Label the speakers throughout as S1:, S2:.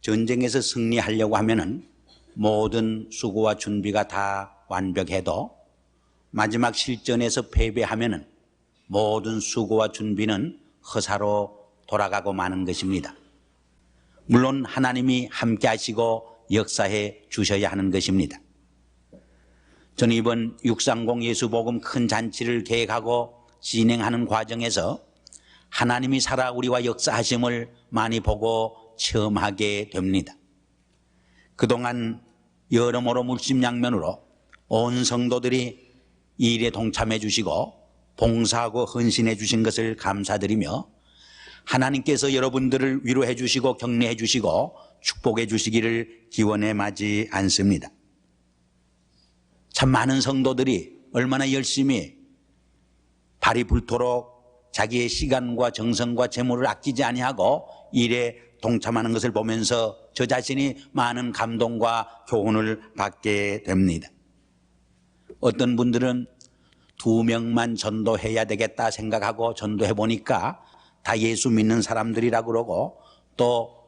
S1: 전쟁에서 승리하려고 하면은 모든 수고와 준비가 다 완벽해도 마지막 실전에서 패배하면은 모든 수고와 준비는 허사로 돌아가고 마는 것입니다. 물론 하나님이 함께 하시고 역사해 주셔야 하는 것입니다. 저는 이번 630 예수복음 큰 잔치를 계획하고 진행하는 과정에서 하나님이 살아 우리와 역사하심을 많이 보고 체험하게 됩니다. 그동안 여러모로 물심양면으로 온 성도들이 이 일에 동참해 주시고 봉사하고 헌신해 주신 것을 감사드리며 하나님께서 여러분들을 위로해 주시고 격려해 주시고 축복해 주시기를 기원해 마지 않습니다. 참 많은 성도들이 얼마나 열심히 발이 불토록 자기의 시간과 정성과 재물을 아끼지 아니하고 일에 동참하는 것을 보면서 저 자신이 많은 감동과 교훈을 받게 됩니다. 어떤 분들은 2명만 전도해야 되겠다 생각하고 전도해 보니까 다 예수 믿는 사람들이라 그러고 또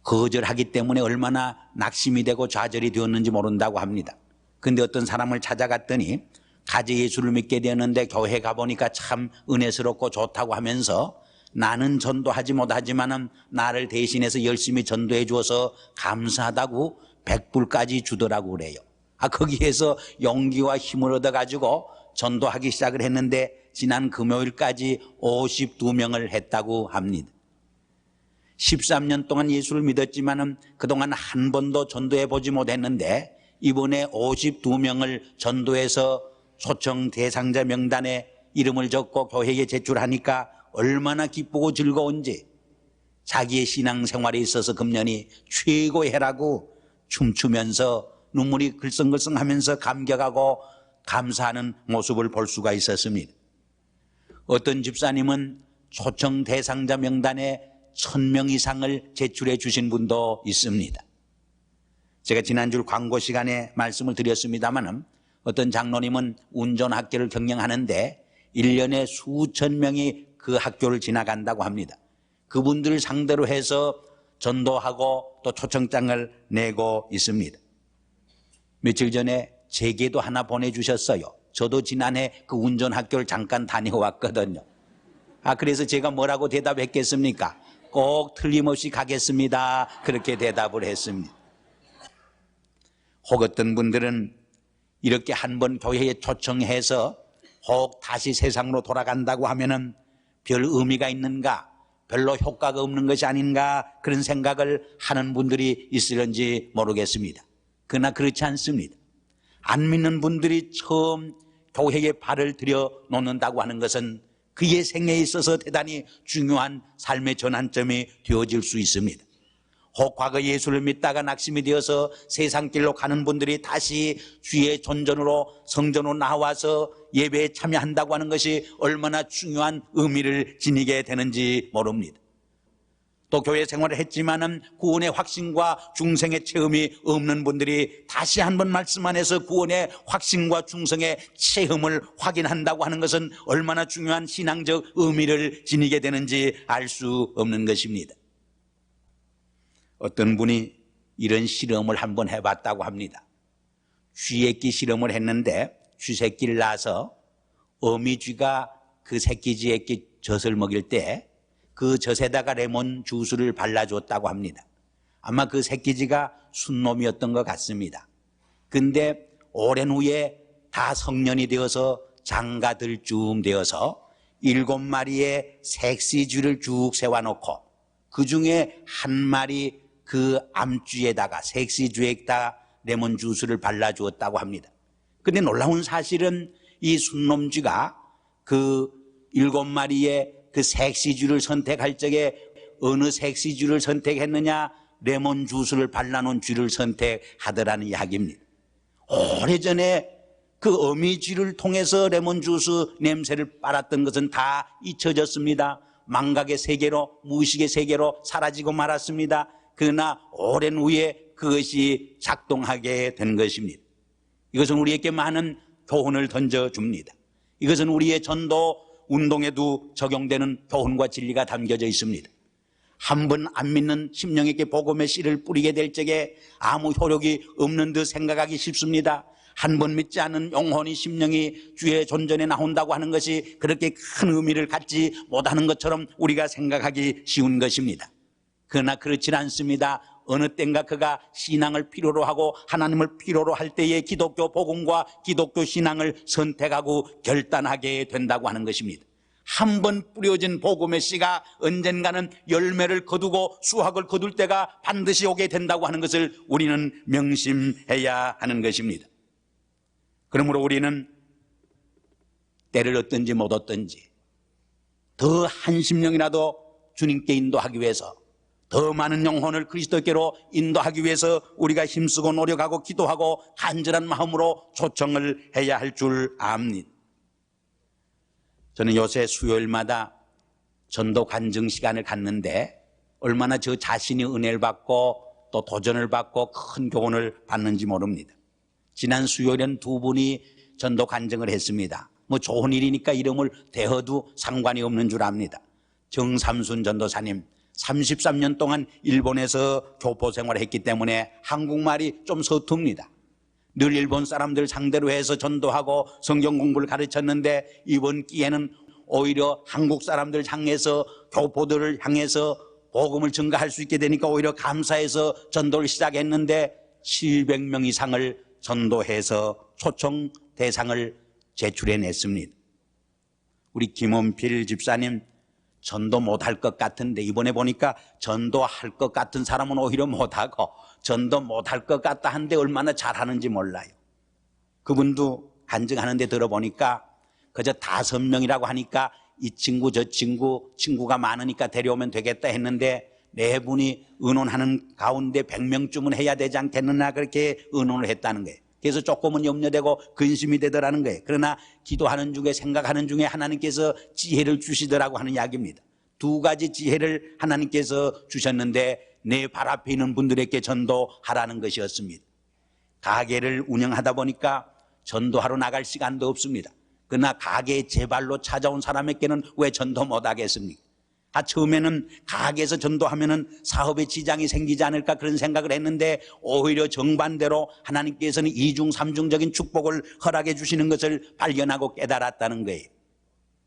S1: 거절하기 때문에 얼마나 낙심이 되고 좌절이 되었는지 모른다고 합니다. 그런데 어떤 사람을 찾아갔더니 가지 예수를 믿게 되었는데 교회 가보니까 참 은혜스럽고 좋다고 하면서 나는 전도하지 못하지만 나를 대신해서 열심히 전도해 주어서 감사하다고 100불까지 주더라고 그래요. 거기에서 용기와 힘을 얻어가지고 전도하기 시작을 했는데 지난 금요일까지 52명을 했다고 합니다. 13년 동안 예수를 믿었지만 그동안 한 번도 전도해 보지 못했는데 이번에 52명을 전도해서 초청 대상자 명단에 이름을 적고 교회에 제출하니까 얼마나 기쁘고 즐거운지 자기의 신앙생활에 있어서 금년이 최고의 해라고 춤추면서 눈물이 글썽글썽하면서 감격하고 감사하는 모습을 볼 수가 있었습니다. 어떤 집사님은 초청 대상자 명단에 1000명 이상을 제출해 주신 분도 있습니다. 제가 지난주 광고 시간에 말씀을 드렸습니다만 어떤 장로님은 운전학교를 경영하는데 1년에 수천 명이 그 학교를 지나간다고 합니다. 그분들을 상대로 해서 전도하고 또 초청장을 내고 있습니다. 며칠 전에 제게도 하나 보내주셨어요. 저도 지난해 그 운전학교를 잠깐 다녀왔거든요. 그래서 제가 뭐라고 대답했겠습니까? 꼭 틀림없이 가겠습니다. 그렇게 대답을 했습니다. 혹 어떤 분들은 이렇게 한번 교회에 초청해서 혹 다시 세상으로 돌아간다고 하면은 별 의미가 있는가? 별로 효과가 없는 것이 아닌가? 그런 생각을 하는 분들이 있을런지 모르겠습니다. 그러나 그렇지 않습니다. 안 믿는 분들이 처음 교회에 발을 들여 놓는다고 하는 것은 그의 생애에 있어서 대단히 중요한 삶의 전환점이 되어질 수 있습니다. 혹 과거 예수를 믿다가 낙심이 되어서 세상길로 가는 분들이 다시 주의 존전으로 성전으로 나와서 예배에 참여한다고 하는 것이 얼마나 중요한 의미를 지니게 되는지 모릅니다. 또 교회 생활을 했지만은 구원의 확신과 중생의 체험이 없는 분들이 다시 한번 말씀 안에서 구원의 확신과 중생의 체험을 확인한다고 하는 것은 얼마나 중요한 신앙적 의미를 지니게 되는지 알 수 없는 것입니다. 어떤 분이 이런 실험을 한번 해봤다고 합니다. 쥐새끼 실험을 했는데 쥐새끼를 낳아서 어미쥐가 그 새끼쥐의 젖을 먹일 때 그 젖에다가 레몬 주스를 발라줬다고 합니다. 아마 그 새끼쥐가 순놈이었던 것 같습니다. 근데 오랜 후에 다 성년이 되어서 장가들 쯤 되어서 7마리의 색시쥐를 쭉 세워놓고 그 중에 한 마리 그 암쥐에다가 색시쥐에다가 레몬 주스를 발라주었다고 합니다. 근데 놀라운 사실은 이 순놈쥐가 그 7마리의 그 색시쥐를 선택할 적에 어느 색시쥐를 선택했느냐? 레몬 주스를 발라놓은 쥐를 선택하더라는 이야기입니다. 오래전에 그 어미쥐를 통해서 레몬 주스 냄새를 빨았던 것은 다 잊혀졌습니다. 망각의 세계로, 무의식의 세계로 사라지고 말았습니다. 그러나 오랜 후에 그것이 작동하게 된 것입니다. 이것은 우리에게 많은 교훈을 던져줍니다. 이것은 우리의 전도 운동에도 적용되는 교훈과 진리가 담겨져 있습니다. 한 번 안 믿는 심령에게 복음의 씨를 뿌리게 될 적에 아무 효력이 없는 듯 생각하기 쉽습니다. 한 번 믿지 않은 영혼이 심령이 주의 존전에 나온다고 하는 것이 그렇게 큰 의미를 갖지 못하는 것처럼 우리가 생각하기 쉬운 것입니다. 그러나 그렇지 않습니다. 어느 땐가 그가 신앙을 필요로 하고 하나님을 필요로 할 때에 기독교 복음과 기독교 신앙을 선택하고 결단하게 된다고 하는 것입니다. 한 번 뿌려진 복음의 씨가 언젠가는 열매를 거두고 수확을 거둘 때가 반드시 오게 된다고 하는 것을 우리는 명심해야 하는 것입니다. 그러므로 우리는 때를 얻든지 못 얻든지 더 한 심령이라도 주님께 인도하기 위해서, 더 많은 영혼을 그리스도께로 인도하기 위해서 우리가 힘쓰고 노력하고 기도하고 간절한 마음으로 초청을 해야 할 줄 압니다. 저는 요새 수요일마다 전도 간증 시간을 갖는데 얼마나 저 자신이 은혜를 받고 또 도전을 받고 큰 교훈을 받는지 모릅니다. 지난 수요일엔 두 분이 전도 간증을 했습니다. 뭐 좋은 일이니까 이름을 대어도 상관이 없는 줄 압니다. 정삼순 전도사님 33년 동안 일본에서 교포 생활을 했기 때문에 한국말이 좀 서툽니다. 늘 일본 사람들 상대로 해서 전도하고 성경 공부를 가르쳤는데 이번 기회는 오히려 한국 사람들 향해서 교포들을 향해서 복음을 전가할 수 있게 되니까 오히려 감사해서 전도를 시작했는데 700명 이상을 전도해서 초청 대상을 제출해냈습니다. 우리 김원필 집사님 전도 못할 것 같은데 이번에 보니까 전도할 것 같은 사람은 오히려 못하고 전도 못할 것 같다 한데 얼마나 잘하는지 몰라요. 그분도 간증하는데 들어보니까 그저 5명이라고 하니까 이 친구 저 친구 친구가 많으니까 데려오면 되겠다 했는데 네 분이 의논하는 가운데 100명쯤은 해야 되지 않겠느냐 그렇게 의논을 했다는 거예요. 그래서 조금은 염려되고 근심이 되더라는 거예요. 그러나 기도하는 중에 생각하는 중에 하나님께서 지혜를 주시더라고 하는 이야기입니다. 2가지 지혜를 하나님께서 주셨는데 내 발 앞에 있는 분들에게 전도하라는 것이었습니다. 가게를 운영하다 보니까 전도하러 나갈 시간도 없습니다. 그러나 가게에 제 발로 찾아온 사람에게는 왜 전도 못하겠습니까? 처음에는 가게에서 전도하면은 사업에 지장이 생기지 않을까 그런 생각을 했는데 오히려 정반대로 하나님께서는 2중 3중적인 축복을 허락해 주시는 것을 발견하고 깨달았다는 거예요.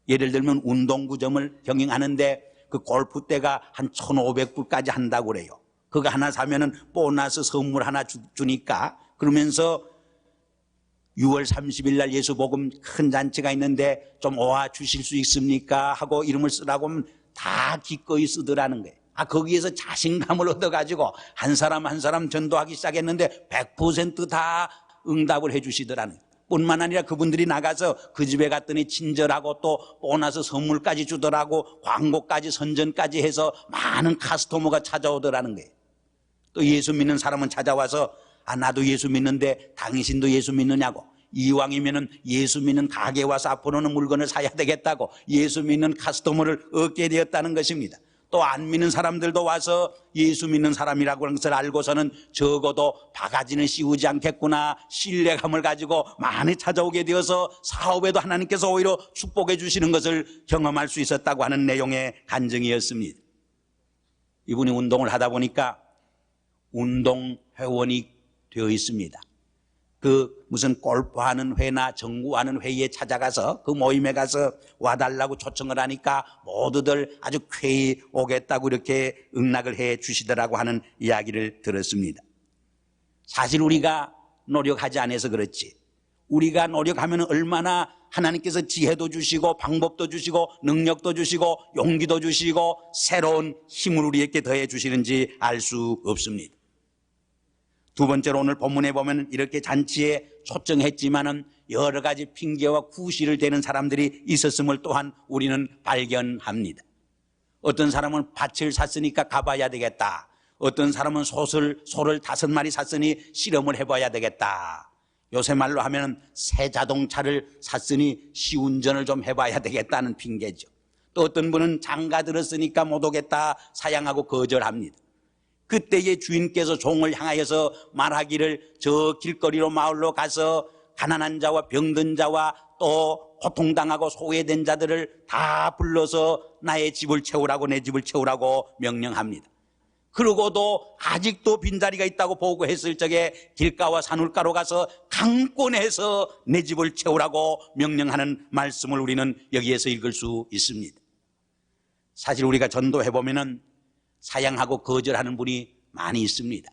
S1: 예를 들면 운동구점을 경영하는데 그 골프대가 한 1,500불까지 한다고 그래요. 그거 하나 사면은 보너스 선물 하나 주니까 그러면서 6월 30일 날 예수복음 큰 잔치가 있는데 좀 와 주실 수 있습니까? 하고 이름을 쓰라고 하면 다 기꺼이 쓰더라는 거예요. 거기에서 자신감을 얻어가지고 한 사람 한 사람 전도하기 시작했는데 100% 다 응답을 해 주시더라는 거예요. 뿐만 아니라 그분들이 나가서 그 집에 갔더니 친절하고 또 보너스 선물까지 주더라고 광고까지 선전까지 해서 많은 카스토머가 찾아오더라는 거예요. 또 예수 믿는 사람은 찾아와서 나도 예수 믿는데 당신도 예수 믿느냐고, 이왕이면은 예수 믿는 가게에 와서 앞으로는 물건을 사야 되겠다고 예수 믿는 카스토머를 얻게 되었다는 것입니다. 또 안 믿는 사람들도 와서 예수 믿는 사람이라고 하는 것을 알고서는 적어도 바가지는 씌우지 않겠구나 신뢰감을 가지고 많이 찾아오게 되어서 사업에도 하나님께서 오히려 축복해 주시는 것을 경험할 수 있었다고 하는 내용의 간증이었습니다. 이분이 운동을 하다 보니까 운동회원이 되어 있습니다. 무슨 골프하는 회나 정구하는 회의에 찾아가서 그 모임에 가서 와달라고 초청을 하니까 모두들 아주 쾌히 오겠다고 이렇게 응낙을 해 주시더라고 하는 이야기를 들었습니다. 사실 우리가 노력하지 않아서 그렇지 우리가 노력하면 얼마나 하나님께서 지혜도 주시고 방법도 주시고 능력도 주시고 용기도 주시고 새로운 힘을 우리에게 더해 주시는지 알 수 없습니다. 2번째로 오늘 본문에 보면 이렇게 잔치에 초청했지만은 여러 가지 핑계와 구실을 대는 사람들이 있었음을 또한 우리는 발견합니다. 어떤 사람은 밭을 샀으니까 가봐야 되겠다. 어떤 사람은 소를 5마리 샀으니 실험을 해봐야 되겠다. 요새 말로 하면 새 자동차를 샀으니 시운전을 좀 해봐야 되겠다는 핑계죠. 또 어떤 분은 장가 들었으니까 못 오겠다 사양하고 거절합니다. 그때의 주인께서 종을 향하여서 말하기를 저 길거리로 마을로 가서 가난한 자와 병든 자와 또 고통당하고 소외된 자들을 다 불러서 나의 집을 채우라고, 내 집을 채우라고 명령합니다. 그러고도 아직도 빈자리가 있다고 보고했을 적에 길가와 산울가로 가서 강권해서 내 집을 채우라고 명령하는 말씀을 우리는 여기에서 읽을 수 있습니다. 사실 우리가 전도해보면 사양하고 거절하는 분이 많이 있습니다.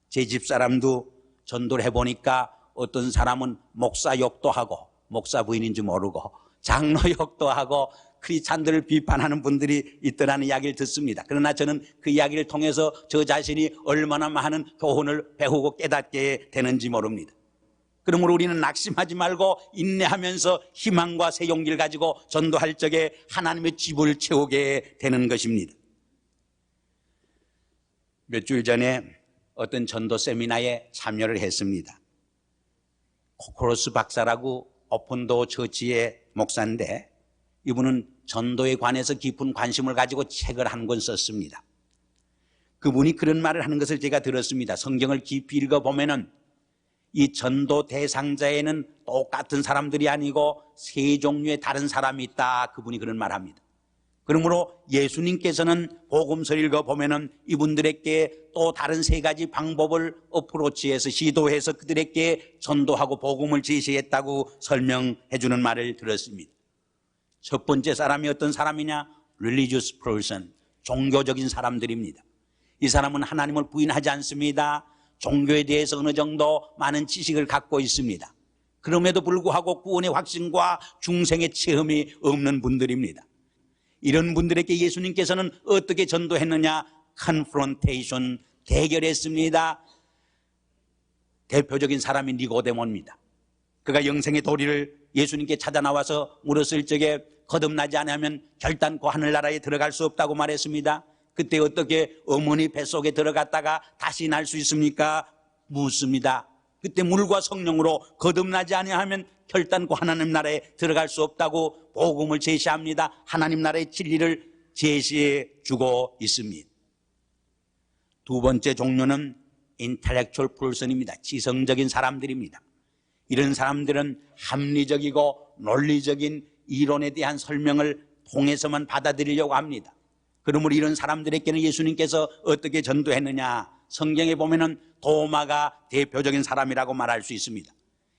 S1: 제 집사람도 전도를 해보니까 어떤 사람은 목사 욕도 하고, 목사 부인인지 모르고 장로 욕도 하고 크리스찬들을 비판하는 분들이 있더라는 이야기를 듣습니다. 그러나 저는 그 이야기를 통해서 저 자신이 얼마나 많은 교훈을 배우고 깨닫게 되는지 모릅니다. 그러므로 우리는 낙심하지 말고 인내하면서 희망과 새 용기를 가지고 전도할 적에 하나님의 집을 채우게 되는 것입니다. 몇 주일 전에 어떤 전도 세미나에 참여를 했습니다. 코코로스 박사라고 오픈도 처치의 목사인데 이분은 전도에 관해서 깊은 관심을 가지고 책을 한 권 썼습니다. 그분이 그런 말을 하는 것을 제가 들었습니다. 성경을 깊이 읽어보면은 이 전도 대상자에는 똑같은 사람들이 아니고 세 종류의 다른 사람이 있다. 그분이 그런 말을 합니다. 그러므로 예수님께서는 복음서를 읽어보면은 이분들에게 또 다른 세 가지 방법을 어프로치해서 시도해서 그들에게 전도하고 복음을 제시했다고 설명해 주는 말을 들었습니다. 첫 번째 사람이 어떤 사람이냐? religious person, 종교적인 사람들입니다. 이 사람은 하나님을 부인하지 않습니다. 종교에 대해서 어느 정도 많은 지식을 갖고 있습니다. 그럼에도 불구하고 구원의 확신과 중생의 체험이 없는 분들입니다. 이런 분들에게 예수님께서는 어떻게 전도했느냐? confrontation, 대결했습니다. 대표적인 사람이 니고데모입니다. 그가 영생의 도리를 예수님께 찾아 나와서 물었을 적에 거듭나지 않으면 결단코 하늘나라에 들어갈 수 없다고 말했습니다. 그때 어떻게 어머니 뱃속에 들어갔다가 다시 날 수 있습니까? 묻습니다. 그때 물과 성령으로 거듭나지 아니하면 결단코 하나님 나라에 들어갈 수 없다고 복음을 제시합니다. 하나님 나라의 진리를 제시해 주고 있습니다. 두 번째 종류는 intellectual person입니다. 지성적인 사람들입니다. 이런 사람들은 합리적이고 논리적인 이론에 대한 설명을 통해서만 받아들이려고 합니다. 그러므로 이런 사람들에게는 예수님께서 어떻게 전도했느냐? 성경에 보면은 도마가 대표적인 사람이라고 말할 수 있습니다.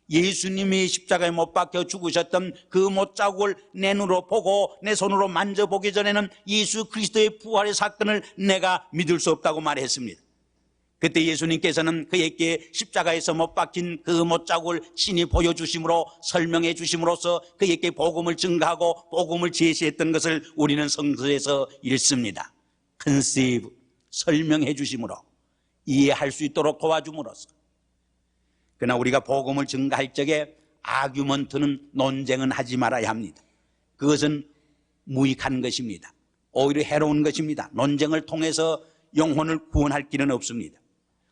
S1: 예수님이 십자가에 못 박혀 죽으셨던 그 못자국을 내 눈으로 보고 내 손으로 만져보기 전에는 예수 그리스도의 부활의 사건을 내가 믿을 수 없다고 말했습니다. 그때 예수님께서는 그에게 십자가에서 못 박힌 그 못자국을 친히 보여주심으로 설명해 주심으로써 그에게 복음을 증가하고 복음을 제시했던 것을 우리는 성서에서 읽습니다. conceive, 설명해 주심으로 이해할 수 있도록 도와줌으로써. 그러나 우리가 복음을 증가할 적에 아규먼트는 논쟁은 하지 말아야 합니다. 그것은 무익한 것입니다. 오히려 해로운 것입니다. 논쟁을 통해서 영혼을 구원할 길은 없습니다.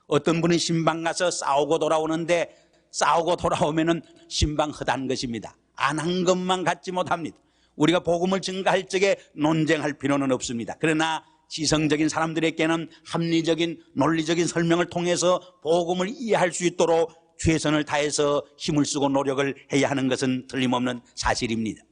S1: 어떤 분은 신방 가서 싸우고 돌아오는데 싸우고 돌아오면은 신방 헛한 것입니다. 안 한 것만 갖지 못합니다. 우리가 복음을 증가할 적에 논쟁할 필요는 없습니다. 그러나 지성적인 사람들에게는 합리적인 논리적인 설명을 통해서 복음을 이해할 수 있도록 최선을 다해서 힘을 쓰고 노력을 해야 하는 것은 틀림없는 사실입니다.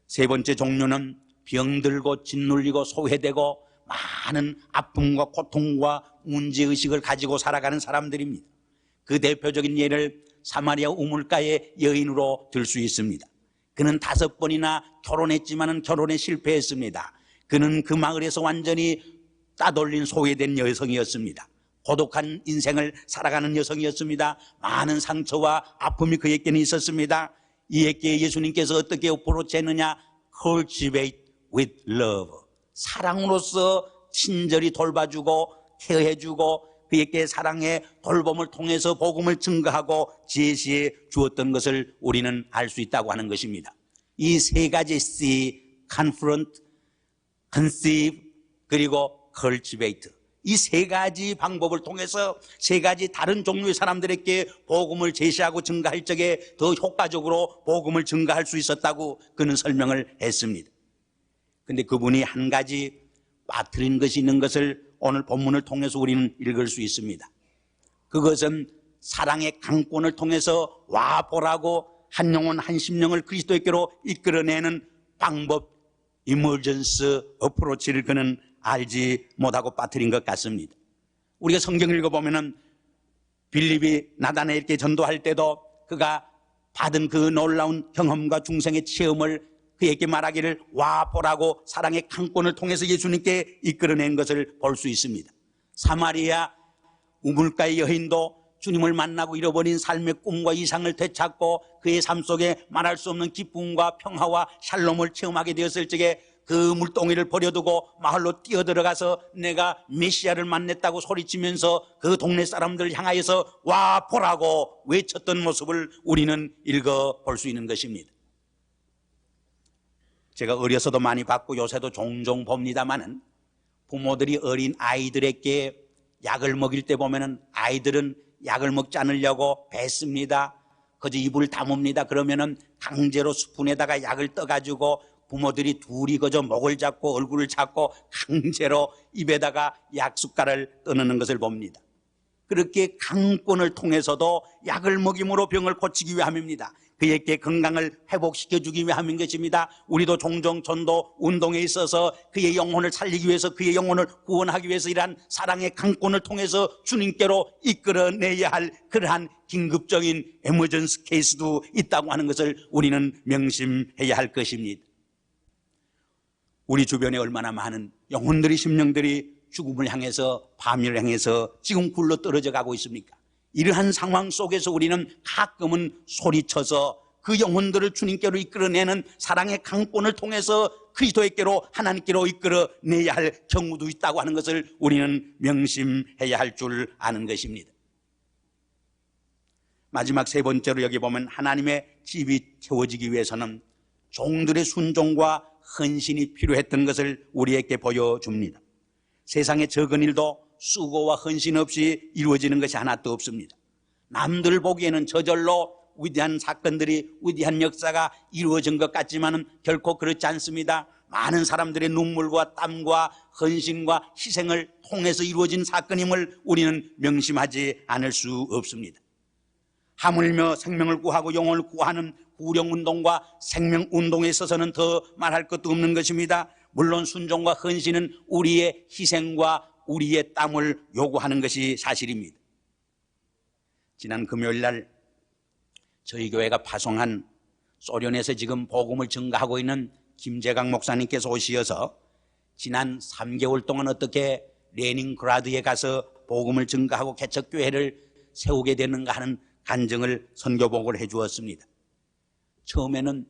S1: 세 번째 종류는 병들고 짓눌리고 소외되고 많은 아픔과 고통과 문제의식을 가지고 살아가는 사람들입니다. 그 대표적인 예를 사마리아 우물가의 여인으로 들 수 있습니다. 그는 5번이나 결혼했지만 결혼에 실패했습니다. 그는 그 마을에서 완전히 따돌린 소외된 여성이었습니다. 고독한 인생을 살아가는 여성이었습니다. 많은 상처와 아픔이 그에게는 있었습니다. 이에게 예수님께서 어떻게 어프로치했느냐? cultivate with love, 사랑으로서 친절히 돌봐주고 케어해주고 그에게 사랑의 돌봄을 통해서 복음을 증거하고 제시해 주었던 것을 우리는 알 수 있다고 하는 것입니다. 이 세 가지 C, confront, conceive, 그리고 cultivate, 이 세 가지 방법을 통해서 세 가지 다른 종류의 사람들에게 복음을 제시하고 증거할 적에 더 효과적으로 복음을 증거할 수 있었다고 그는 설명을 했습니다. 그런데 그분이 한 가지 빠뜨린 것이 있는 것을 오늘 본문을 통해서 우리는 읽을 수 있습니다. 그것은 사랑의 강권을 통해서 와 보라고 한 영혼 한 심령을 그리스도에게로 이끌어내는 방법, 이머전스 어프로치를 그는 알지 못하고 빠뜨린 것 같습니다. 우리가 성경 읽어보면은 빌립이 나다나엘에게 전도할 때도 그가 받은 그 놀라운 경험과 중생의 체험을 그에게 말하기를 와 보라고 사랑의 강권을 통해서 예수님께 이끌어낸 것을 볼 수 있습니다. 사마리아 우물가의 여인도 주님을 만나고 잃어버린 삶의 꿈과 이상을 되찾고 그의 삶 속에 말할 수 없는 기쁨과 평화와 샬롬을 체험하게 되었을 적에 그 물동이를 버려두고 마을로 뛰어들어가서 내가 메시아를 만났다고 소리치면서 그 동네 사람들을 향하여서 와 보라고 외쳤던 모습을 우리는 읽어볼 수 있는 것입니다. 제가 어려서도 많이 봤고 요새도 종종 봅니다마는 부모들이 어린 아이들에게 약을 먹일 때 보면은 아이들은 약을 먹지 않으려고 뱉습니다. 그저 입을 다뭅니다. 그러면은 강제로 스푼에다가 약을 떠가지고 부모들이 둘이 그저 목을 잡고 얼굴을 잡고 강제로 입에다가 약 숟갈을 떠넣는 것을 봅니다. 그렇게 강권을 통해서도 약을 먹임으로 병을 고치기 위함입니다. 그에게 건강을 회복시켜주기 위함인 것입니다. 우리도 종종 전도 운동에 있어서 그의 영혼을 살리기 위해서 그의 영혼을 구원하기 위해서 이러한 사랑의 강권을 통해서 주님께로 이끌어내야 할 그러한 긴급적인 에머전스 케이스도 있다고 하는 것을 우리는 명심해야 할 것입니다. 우리 주변에 얼마나 많은 영혼들이 심령들이 죽음을 향해서 파멸을 향해서 지금 굴러 떨어져 가고 있습니까? 이러한 상황 속에서 우리는 가끔은 소리쳐서 그 영혼들을 주님께로 이끌어내는 사랑의 강권을 통해서 그리스도에게로 하나님께로 이끌어내야 할 경우도 있다고 하는 것을 우리는 명심해야 할 줄 아는 것입니다. 마지막 세 번째로 여기 보면 하나님의 집이 채워지기 위해서는 종들의 순종과 헌신이 필요했던 것을 우리에게 보여줍니다. 세상의 적은 일도 수고와 헌신 없이 이루어지는 것이 하나도 없습니다. 남들 보기에는 저절로 위대한 사건들이 위대한 역사가 이루어진 것 같지만 결코 그렇지 않습니다. 많은 사람들의 눈물과 땀과 헌신과 희생을 통해서 이루어진 사건임을 우리는 명심하지 않을 수 없습니다. 하물며 생명을 구하고 영혼을 구하는 구령운동과 생명운동에 있어서는 더 말할 것도 없는 것입니다. 물론 순종과 헌신은 우리의 희생과 우리의 땀을 요구하는 것이 사실입니다. 지난 금요일 날 저희 교회가 파송한 소련에서 지금 복음을 증거하고 있는 김재강 목사님께서 오시어서 지난 3개월 동안 어떻게 레닌그라드에 가서 복음을 증거하고 개척교회를 세우게 되는가 하는 간증을 선교복을 해 주었습니다. 처음에는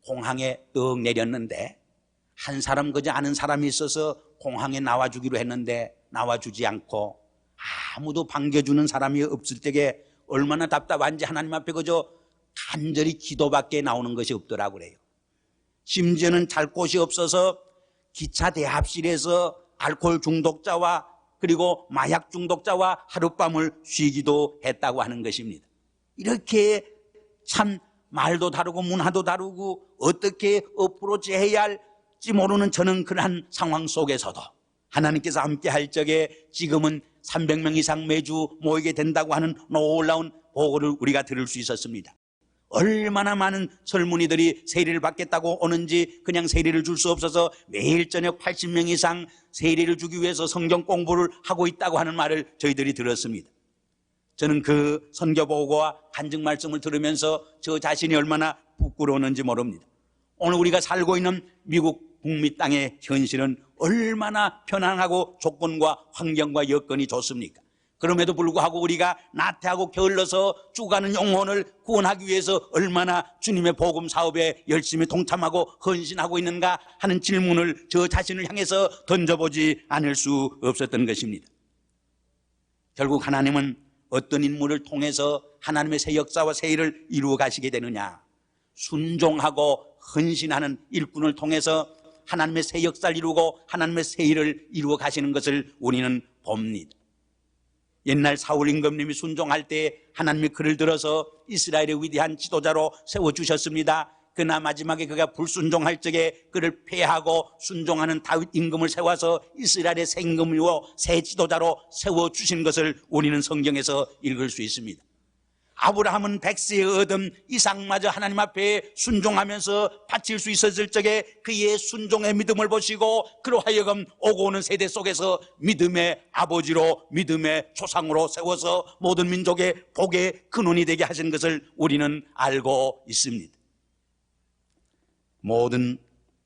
S1: 공항에 떡 내렸는데 한 사람 그저 아는 사람이 있어서 공항에 나와주기로 했는데 나와주지 않고 아무도 반겨주는 사람이 없을 때에 얼마나 답답한지 하나님 앞에 그저 간절히 기도밖에 나오는 것이 없더라고 그래요. 심지어는 잘 곳이 없어서 기차 대합실에서 알코올 중독자와 그리고 마약 중독자와 하룻밤을 쉬기도 했다고 하는 것입니다. 이렇게 참 말도 다르고 문화도 다르고 어떻게 어프로치 해야 할지 모르는 저는 그러한 상황 속에서도 하나님께서 함께 할 적에 지금은 300명 이상 매주 모이게 된다고 하는 놀라운 보고를 우리가 들을 수 있었습니다. 얼마나 많은 젊은이들이 세례를 받겠다고 오는지 그냥 세례를 줄 수 없어서 매일 저녁 80명 이상 세례를 주기 위해서 성경 공부를 하고 있다고 하는 말을 저희들이 들었습니다. 저는 그 선교 보고와 간증 말씀을 들으면서 저 자신이 얼마나 부끄러웠는지 모릅니다. 오늘 우리가 살고 있는 미국 북미 땅의 현실은 얼마나 편안하고 조건과 환경과 여건이 좋습니까? 그럼에도 불구하고 우리가 나태하고 게을러서 죽어가는 영혼을 구원하기 위해서 얼마나 주님의 복음 사업에 열심히 동참하고 헌신하고 있는가 하는 질문을 저 자신을 향해서 던져보지 않을 수 없었던 것입니다. 결국 하나님은 어떤 인물을 통해서 하나님의 새 역사와 새 일을 이루어 가시게 되느냐? 순종하고 헌신하는 일꾼을 통해서 하나님의 새 역사를 이루고 하나님의 새 일을 이루어 가시는 것을 우리는 봅니다. 옛날 사울 임금님이 순종할 때 하나님이 그를 들어서 이스라엘의 위대한 지도자로 세워주셨습니다. 그러나 마지막에 그가 불순종할 적에 그를 폐하고 순종하는 다윗 임금을 세워서 이스라엘의 새 임금이요 새 지도자로 세워주신 것을 우리는 성경에서 읽을 수 있습니다. 아브라함은 100세에 얻은 이삭마저 하나님 앞에 순종하면서 바칠 수 있었을 적에 그의 순종의 믿음을 보시고 그로 하여금 오고 오는 세대 속에서 믿음의 아버지로 믿음의 조상으로 세워서 모든 민족의 복의 근원이 되게 하신 것을 우리는 알고 있습니다. 모든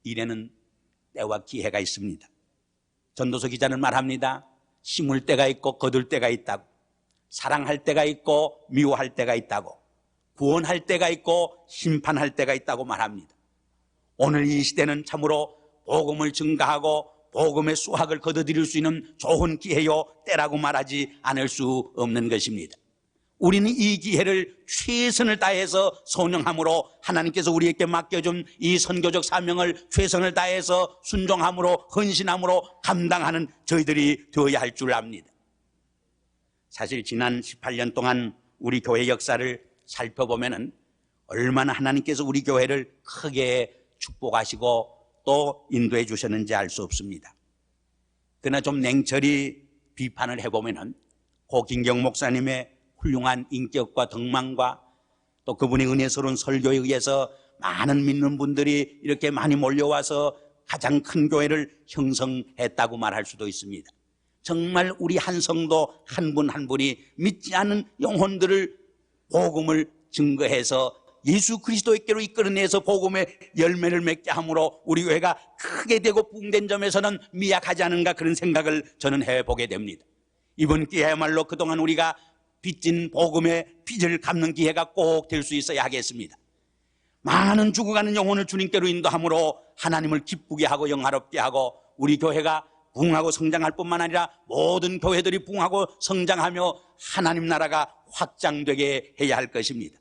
S1: 일에는 때와 기회가 있습니다. 전도서 기자는 말합니다. 심을 때가 있고 거둘 때가 있다고, 사랑할 때가 있고 미워할 때가 있다고, 구원할 때가 있고 심판할 때가 있다고 말합니다. 오늘 이 시대는 참으로 복음을 증가하고 복음의 수확을 거둬들일 수 있는 좋은 기회요 때라고 말하지 않을 수 없는 것입니다. 우리는 이 기회를 최선을 다해서 선용함으로 하나님께서 우리에게 맡겨준 이 선교적 사명을 최선을 다해서 순종함으로 헌신함으로 감당하는 저희들이 되어야 할 줄 압니다. 사실 지난 18년 동안 우리 교회 역사를 살펴보면은 얼마나 하나님께서 우리 교회를 크게 축복하시고 또 인도해 주셨는지 알 수 없습니다. 그러나 좀 냉철히 비판을 해보면은 고긴경 목사님의 훌륭한 인격과 덕망과 또 그분의 은혜스러운 설교에 의해서 많은 믿는 분들이 이렇게 많이 몰려와서 가장 큰 교회를 형성했다고 말할 수도 있습니다. 정말 우리 한 성도 한 분 한 분이 믿지 않는 영혼들을 복음을 증거해서 예수 그리스도께로 이끌어내서 복음의 열매를 맺게 함으로 우리 교회가 크게 되고 부흥된 점에서는 미약하지 않은가 그런 생각을 저는 해보게 됩니다. 이번 기회야말로 그동안 우리가 빚진 복음의 빚을 갚는 기회가 꼭 될 수 있어야 하겠습니다. 많은 죽어가는 영혼을 주님께로 인도함으로 하나님을 기쁘게 하고 영화롭게 하고 우리 교회가 부흥하고 성장할 뿐만 아니라 모든 교회들이 부흥하고 성장하며 하나님 나라가 확장되게 해야 할 것입니다.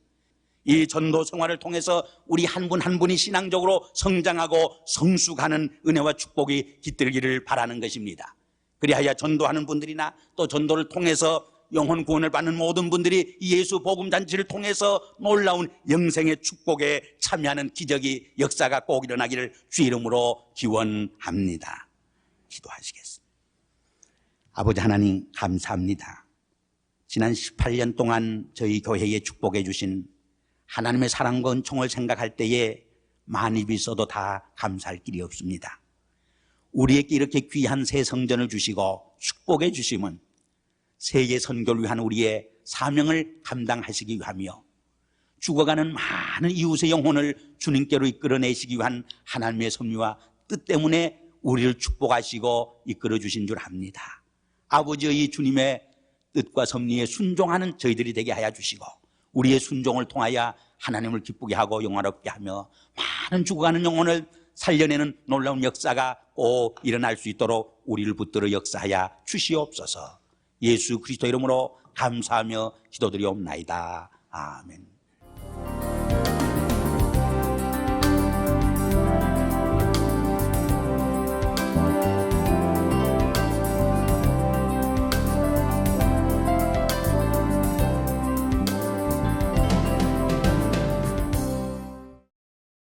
S1: 이 전도 생활을 통해서 우리 한 분 한 분이 신앙적으로 성장하고 성숙하는 은혜와 축복이 깃들기를 바라는 것입니다. 그리하여 전도하는 분들이나 또 전도를 통해서 영혼 구원을 받는 모든 분들이 예수 복음 잔치를 통해서 놀라운 영생의 축복에 참여하는 기적이 역사가 꼭 일어나기를 주 이름으로 기원합니다. 기도하시겠습니다. 아버지 하나님 감사합니다. 지난 18년 동안 저희 교회에 축복해 주신 하나님의 사랑과 은총을 생각할 때에 많이 비서도 다 감사할 길이 없습니다. 우리에게 이렇게 귀한 새 성전을 주시고 축복해 주시면 세계 선교를 위한 우리의 사명을 감당하시기 위하며 죽어가는 많은 이웃의 영혼을 주님께로 이끌어내시기 위한 하나님의 섭리와 뜻 때문에 우리를 축복하시고 이끌어 주신 줄 압니다. 아버지의 주님의 뜻과 섭리에 순종하는 저희들이 되게 하여 주시고 우리의 순종을 통하여 하나님을 기쁘게 하고 영화롭게 하며 많은 죽어가는 영혼을 살려내는 놀라운 역사가 꼭 일어날 수 있도록 우리를 붙들어 역사하여 주시옵소서. 예수 그리스도 이름으로 감사하며 기도드리옵나이다. 아멘.